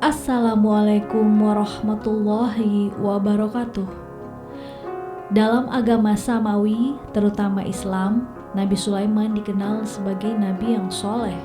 Assalamualaikum warahmatullahi wabarakatuh. Dalam agama Samawi, terutama Islam, Nabi Sulaiman dikenal sebagai nabi yang soleh.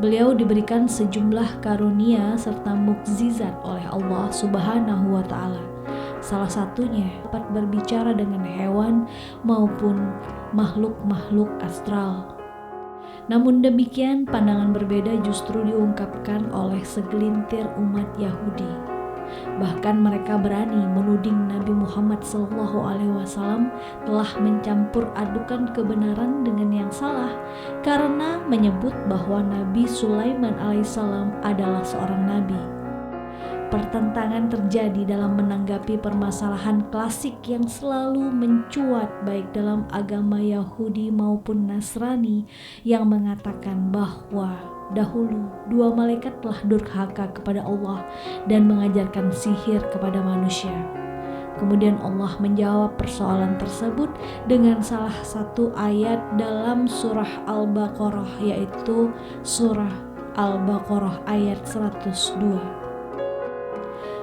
Beliau diberikan sejumlah karunia serta mukjizat oleh Allah Subhanahu wa Ta'ala. Salah satunya dapat berbicara dengan hewan maupun makhluk-makhluk astral. Namun demikian, pandangan berbeda justru diungkapkan oleh segelintir umat Yahudi. Bahkan mereka berani menuding Nabi Muhammad SAW telah mencampur adukan kebenaran dengan yang salah karena menyebut bahwa Nabi Sulaiman alaihissalam adalah seorang nabi. Pertentangan terjadi dalam menanggapi permasalahan klasik yang selalu mencuat baik dalam agama Yahudi maupun Nasrani yang mengatakan bahwa dahulu dua malaikat telah durhaka kepada Allah dan mengajarkan sihir kepada manusia. Kemudian Allah menjawab persoalan tersebut dengan salah satu ayat dalam surah Al-Baqarah, yaitu surah Al-Baqarah ayat 102.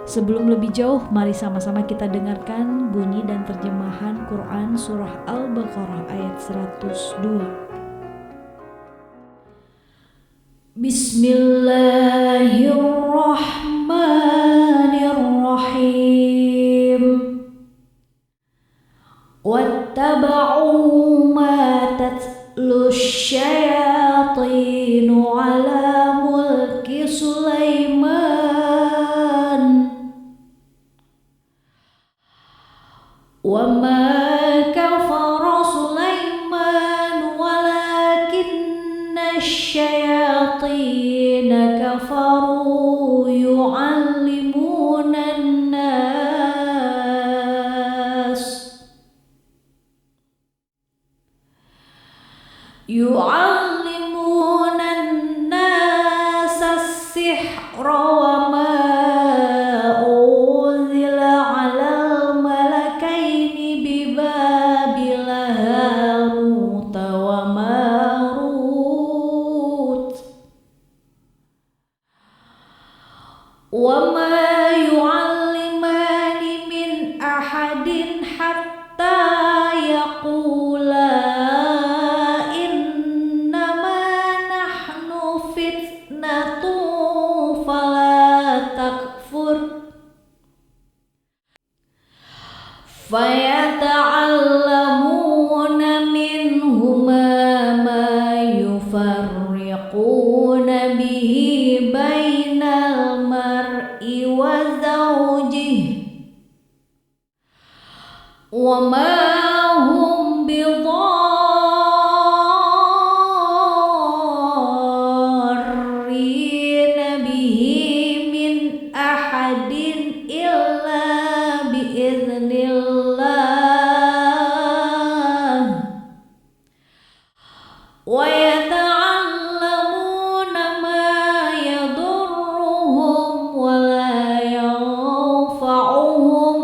Sebelum lebih jauh, mari sama-sama kita dengarkan bunyi dan terjemahan Quran surah Al-Baqarah ayat 102. Bismillahirrahmanirrahim. Wattaba'u ma tatlu syayatinu ala mulki Sulaiman wa ma kafara Sulaiman walakinna syayatina kafaru yu'allimuna an-nas as-sihra wa ma unzila 'alal malakaini bi Babila Harut wa Marut wa ma yu'allimani min ahadin hatta yaqula fayata'allamuna minhuma ma yufarriquna bihi bainal mar'i wa zawjihi wa ma hum bidarrina bihi min ahadin illa biiznillah wa yata'allamuna ma yadurruhum wa la yanfa'uhum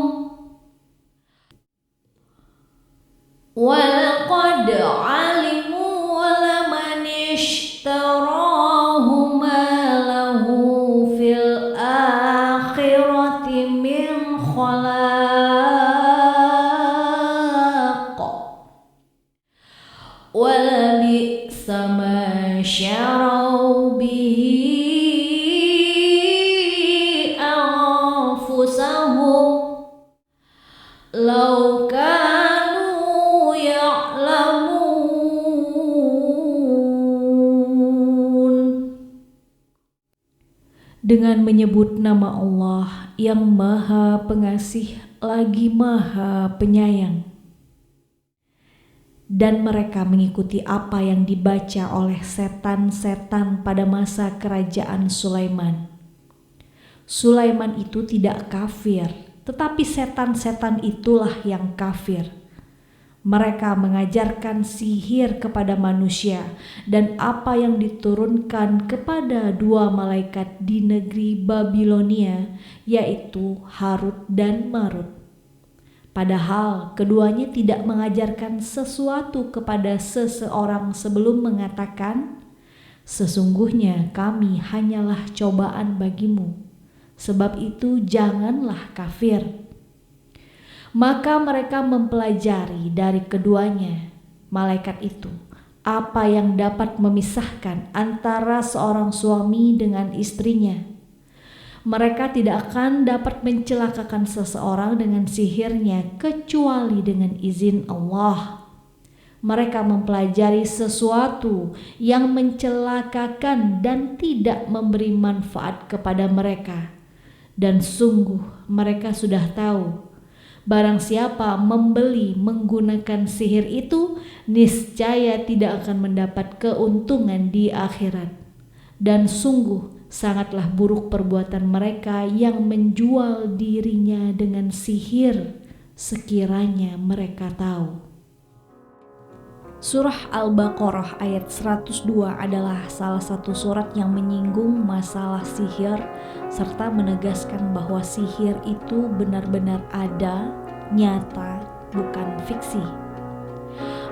wa laqad 'alimu laman ishtarahu ma lahu fil akhirati min khalaq wa labi'sa ma syarau bihi anfusahum law kanu ya'lamun. Dengan menyebut nama Allah yang Maha Pengasih lagi Maha Penyayang. Dan mereka mengikuti apa yang dibaca oleh setan-setan pada masa kerajaan Sulaiman. Sulaiman itu tidak kafir, tetapi setan-setan itulah yang kafir. Mereka mengajarkan sihir kepada manusia dan apa yang diturunkan kepada dua malaikat di negeri Babilonia, yaitu Harut dan Marut. Padahal keduanya tidak mengajarkan sesuatu kepada seseorang sebelum mengatakan, "Sesungguhnya kami hanyalah cobaan bagimu." Sebab itu janganlah kafir. Maka mereka mempelajari dari keduanya, malaikat itu, apa yang dapat memisahkan antara seorang suami dengan istrinya. Mereka tidak akan dapat mencelakakan seseorang dengan sihirnya kecuali dengan izin Allah. Mereka mempelajari sesuatu yang mencelakakan dan tidak memberi manfaat kepada mereka. Dan sungguh mereka sudah tahu, barang siapa membeli menggunakan sihir itu, niscaya tidak akan mendapat keuntungan di akhirat. Dan sungguh sangatlah buruk perbuatan mereka yang menjual dirinya dengan sihir, sekiranya mereka tahu. Surah Al-Baqarah ayat 102 adalah salah satu surat yang menyinggung masalah sihir serta menegaskan bahwa sihir itu benar-benar ada, nyata, bukan fiksi.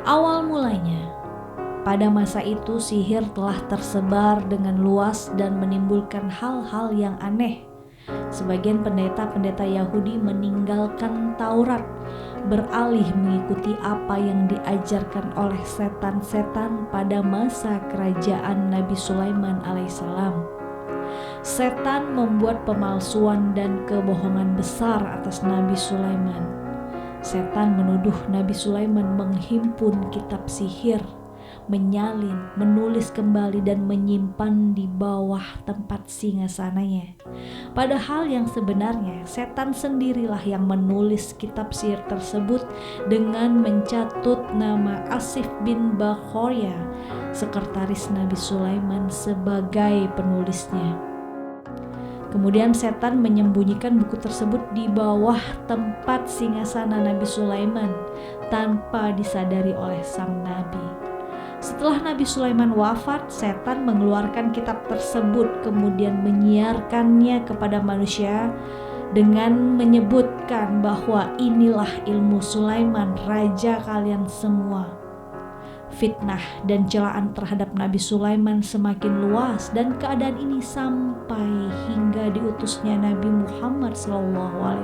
Awal mulanya, pada masa itu sihir telah tersebar dengan luas dan menimbulkan hal-hal yang aneh. Sebagian pendeta-pendeta Yahudi meninggalkan Taurat, beralih mengikuti apa yang diajarkan oleh setan-setan pada masa kerajaan Nabi Sulaiman alaihissalam. Setan membuat pemalsuan dan kebohongan besar atas Nabi Sulaiman. Setan menuduh Nabi Sulaiman menghimpun kitab sihir, menyalin, menulis kembali dan menyimpan di bawah tempat singgasananya. Padahal yang sebenarnya setan sendirilah yang menulis kitab sihir tersebut dengan mencatut nama Asif bin Bakhoria, sekretaris Nabi Sulaiman, sebagai penulisnya. Kemudian setan menyembunyikan buku tersebut di bawah tempat singgasana Nabi Sulaiman tanpa disadari oleh sang nabi. Setelah Nabi Sulaiman wafat, setan mengeluarkan kitab tersebut kemudian menyiarkannya kepada manusia dengan menyebutkan bahwa inilah ilmu Sulaiman, raja kalian semua. Fitnah dan celaan terhadap Nabi Sulaiman semakin luas dan keadaan ini sampai hingga diutusnya Nabi Muhammad SAW.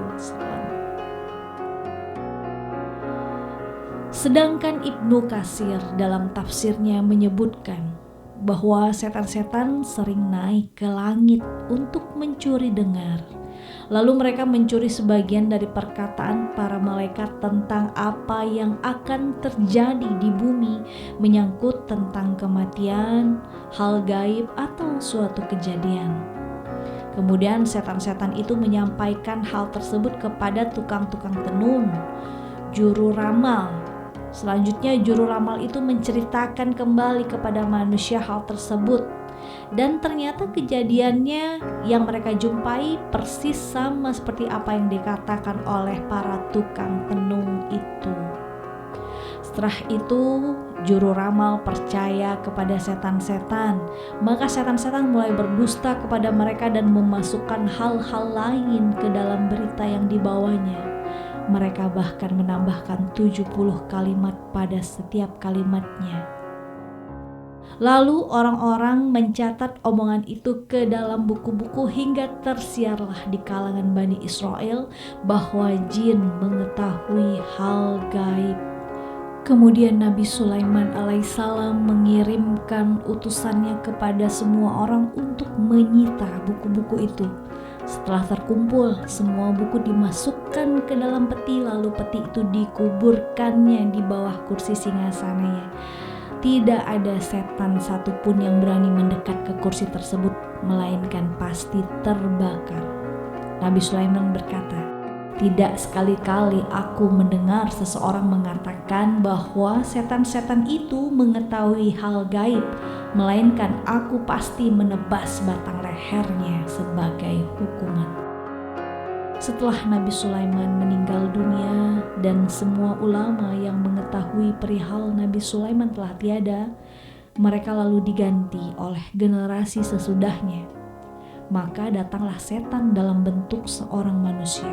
Sedangkan Ibnu Katsir dalam tafsirnya menyebutkan bahwa setan-setan sering naik ke langit untuk mencuri dengar. Lalu mereka mencuri sebagian dari perkataan para malaikat tentang apa yang akan terjadi di bumi, menyangkut tentang kematian, hal gaib atau suatu kejadian. Kemudian setan-setan itu menyampaikan hal tersebut kepada tukang-tukang tenun, juru ramal. Selanjutnya juru ramal itu menceritakan kembali kepada manusia hal tersebut. Dan ternyata kejadiannya yang mereka jumpai persis sama seperti apa yang dikatakan oleh para tukang tenung itu. Setelah itu juru ramal percaya kepada setan-setan. Maka setan-setan mulai berdusta kepada mereka dan memasukkan hal-hal lain ke dalam berita yang dibawanya. Mereka bahkan menambahkan 70 kalimat pada setiap kalimatnya. Lalu orang-orang mencatat omongan itu ke dalam buku-buku hingga tersiarlah di kalangan Bani Israel bahwa jin mengetahui hal gaib. Kemudian Nabi Sulaiman alaihissalam mengirimkan utusannya kepada semua orang untuk menyita buku-buku itu. Setelah terkumpul, semua buku dimasukkan ke dalam peti, lalu peti itu dikuburkannya di bawah kursi singgasananya. Tidak ada setan satupun yang berani mendekat ke kursi tersebut, melainkan pasti terbakar. Nabi Sulaiman berkata, "Tidak sekali-kali aku mendengar seseorang mengatakan bahwa setan-setan itu mengetahui hal gaib, melainkan aku pasti menebas batang lehernya sebagai hukuman." Setelah Nabi Sulaiman meninggal dunia dan semua ulama yang mengetahui perihal Nabi Sulaiman telah tiada, mereka lalu diganti oleh generasi sesudahnya. Maka datanglah setan dalam bentuk seorang manusia.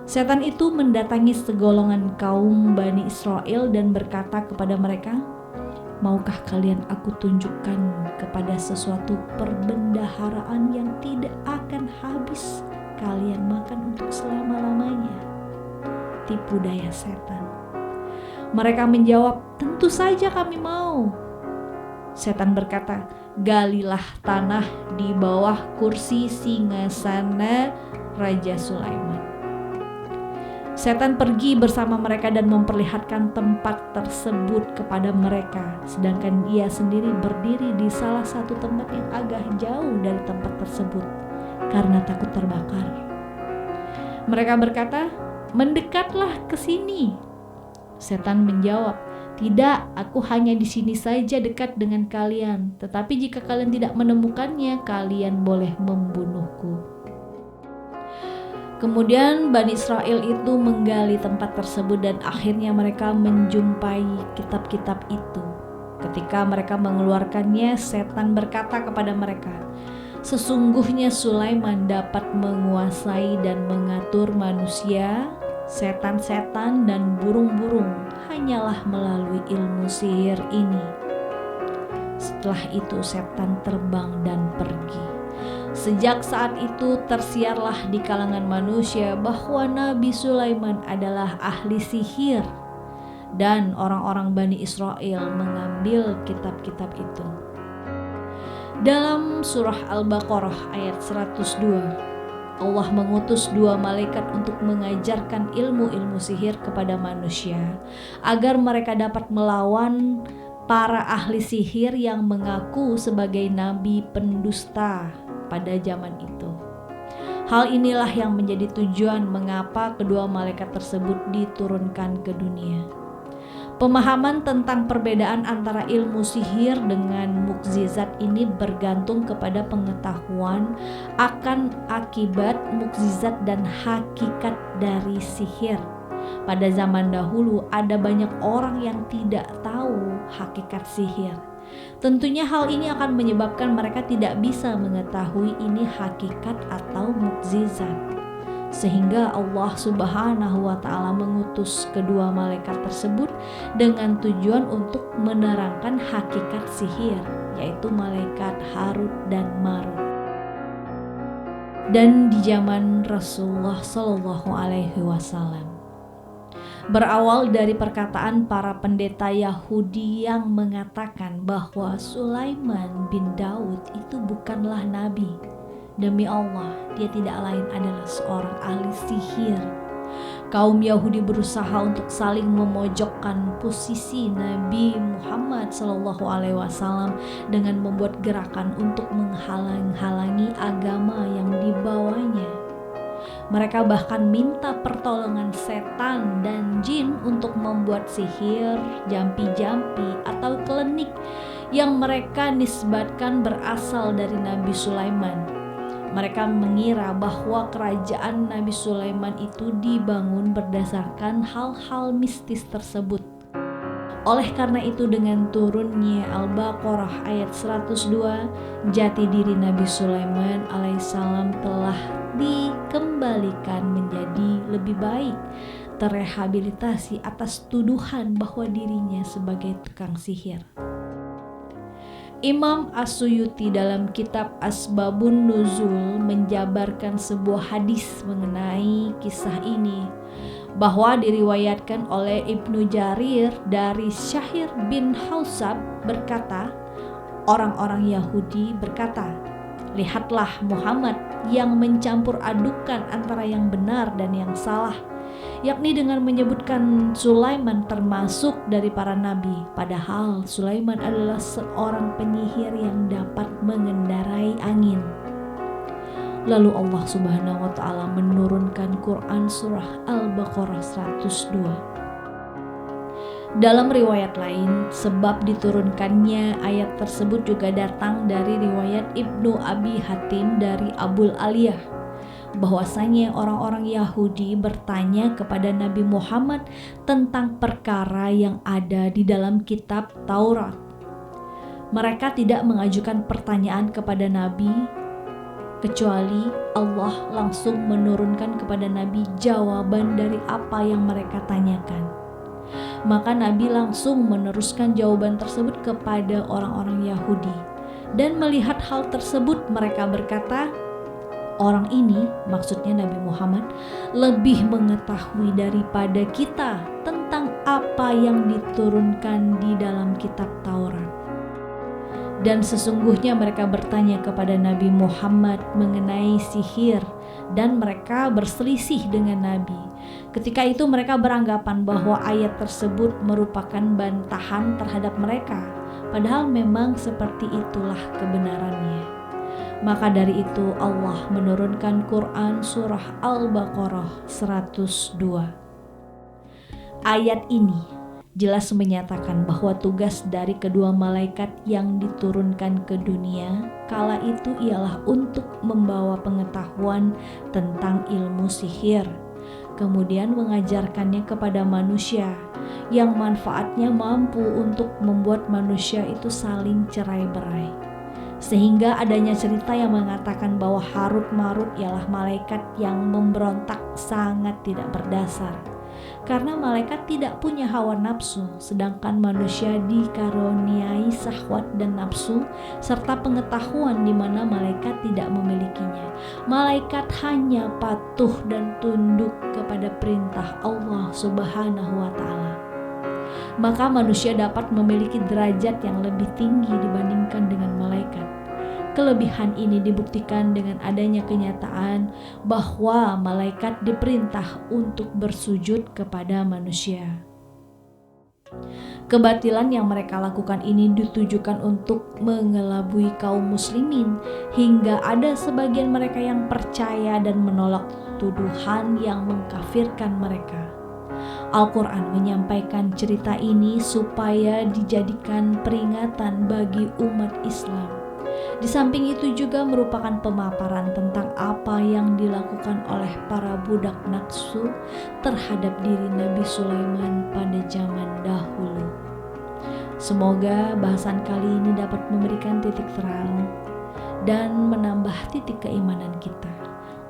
Setan itu mendatangi segolongan kaum Bani Israel dan berkata kepada mereka, Maukah kalian aku tunjukkan kepada sesuatu perbendaharaan yang tidak akan habis kalian makan untuk selama-lamanya? Tipu daya setan. Mereka menjawab, tentu saja kami mau. Setan berkata, galilah tanah di bawah kursi singgasana Raja Sulaiman. Setan pergi bersama mereka dan memperlihatkan tempat tersebut kepada mereka, sedangkan ia sendiri berdiri di salah satu tempat yang agak jauh dari tempat tersebut karena takut terbakar. Mereka berkata, mendekatlah ke sini. Setan menjawab, tidak, aku hanya di sini saja dekat dengan kalian. Tetapi jika kalian tidak menemukannya, kalian boleh membunuhku. Kemudian Bani Israel itu menggali tempat tersebut dan akhirnya mereka menjumpai kitab-kitab itu. Ketika mereka mengeluarkannya, setan berkata kepada mereka, sesungguhnya Sulaiman dapat menguasai dan mengatur manusia, setan-setan dan burung-burung hanyalah melalui ilmu sihir ini. Setelah itu setan terbang dan pergi. Sejak saat itu tersiarlah di kalangan manusia bahwa Nabi Sulaiman adalah ahli sihir, dan orang-orang Bani Israel mengambil kitab-kitab itu. Dalam surah Al-Baqarah ayat 102, Allah mengutus 2 malaikat untuk mengajarkan ilmu-ilmu sihir kepada manusia agar mereka dapat melawan para ahli sihir yang mengaku sebagai nabi pendusta pada zaman itu. Hal inilah yang menjadi tujuan mengapa kedua malaikat tersebut diturunkan ke dunia. Pemahaman tentang perbedaan antara ilmu sihir dengan mukjizat ini bergantung kepada pengetahuan akan akibat mukjizat dan hakikat dari sihir. Pada zaman dahulu ada banyak orang yang tidak tahu hakikat sihir. Tentunya hal ini akan menyebabkan mereka tidak bisa mengetahui ini hakikat atau mukjizat. Sehingga Allah Subhanahu wa Ta'ala mengutus kedua malaikat tersebut dengan tujuan untuk menerangkan hakikat sihir, yaitu malaikat Harut dan Marut. Dan di zaman Rasulullah Shallallahu Alaihi Wasallam, berawal dari perkataan para pendeta Yahudi yang mengatakan bahwa Sulaiman bin Daud itu bukanlah nabi. Demi Allah, dia tidak lain adalah seorang ahli sihir. Kaum Yahudi berusaha untuk saling memojokkan posisi Nabi Muhammad SAW dengan membuat gerakan untuk menghalang-halangi agama yang dibawanya. Mereka bahkan minta pertolongan setan dan jin untuk membuat sihir, jampi-jampi atau klenik yang mereka nisbatkan berasal dari Nabi Sulaiman. Mereka mengira bahwa kerajaan Nabi Sulaiman itu dibangun berdasarkan hal-hal mistis tersebut. Oleh karena itu, dengan turunnya Al-Baqarah ayat 102, jati diri Nabi Sulaiman alaihissalam telah dikembalikan menjadi lebih baik, terrehabilitasi atas tuduhan bahwa dirinya sebagai tukang sihir. Imam As-Suyuti dalam kitab Asbabun Nuzul menjabarkan sebuah hadis mengenai kisah ini, bahwa diriwayatkan oleh Ibnu Jarir dari Syahir bin Hausab berkata, orang-orang Yahudi berkata, lihatlah Muhammad yang mencampur adukan antara yang benar dan yang salah, yakni dengan menyebutkan Sulaiman termasuk dari para nabi, padahal Sulaiman adalah seorang penyihir yang dapat mengendarai angin. Lalu Allah Subhanahu wa Ta'ala menurunkan Quran surah Al-Baqarah 102. Dalam riwayat lain, sebab diturunkannya ayat tersebut juga datang dari riwayat Ibnu Abi Hatim dari Abul Aliyah, bahwasanya orang-orang Yahudi bertanya kepada Nabi Muhammad tentang perkara yang ada di dalam kitab Taurat. Mereka tidak mengajukan pertanyaan kepada Nabi, kecuali Allah langsung menurunkan kepada Nabi jawaban dari apa yang mereka tanyakan. Maka Nabi langsung meneruskan jawaban tersebut kepada orang-orang Yahudi. Dan melihat hal tersebut mereka berkata, orang ini, maksudnya Nabi Muhammad, lebih mengetahui daripada kita tentang apa yang diturunkan di dalam kitab Taurat. Dan sesungguhnya mereka bertanya kepada Nabi Muhammad mengenai sihir, dan mereka berselisih dengan Nabi. Ketika itu mereka beranggapan bahwa ayat tersebut merupakan bantahan terhadap mereka, padahal memang seperti itulah kebenarannya. Maka dari itu Allah menurunkan Quran surah Al-Baqarah 102. Ayat ini jelas menyatakan bahwa tugas dari kedua malaikat yang diturunkan ke dunia kala itu ialah untuk membawa pengetahuan tentang ilmu sihir, kemudian mengajarkannya kepada manusia yang manfaatnya mampu untuk membuat manusia itu saling cerai-berai. Sehingga adanya cerita yang mengatakan bahwa Harut Marut ialah malaikat yang memberontak sangat tidak berdasar. Karena malaikat tidak punya hawa nafsu, sedangkan manusia dikaruniai syahwat dan nafsu serta pengetahuan di mana malaikat tidak memilikinya. Malaikat hanya patuh dan tunduk kepada perintah Allah Subhanahu wa taala. Maka manusia dapat memiliki derajat yang lebih tinggi dibandingkan dengan malaikat. Kelebihan ini dibuktikan dengan adanya kenyataan bahwa malaikat diperintah untuk bersujud kepada manusia. Kebatilan yang mereka lakukan ini ditujukan untuk mengelabui kaum muslimin, hingga ada sebagian mereka yang percaya dan menolak tuduhan yang mengkafirkan mereka. Al-Quran menyampaikan cerita ini supaya dijadikan peringatan bagi umat Islam. Di samping itu juga merupakan pemaparan tentang apa yang dilakukan oleh para budak nafsu terhadap diri Nabi Sulaiman pada zaman dahulu. Semoga bahasan kali ini dapat memberikan titik terang dan menambah titik keimanan kita.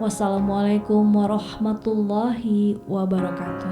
Wassalamualaikum warahmatullahi wabarakatuh.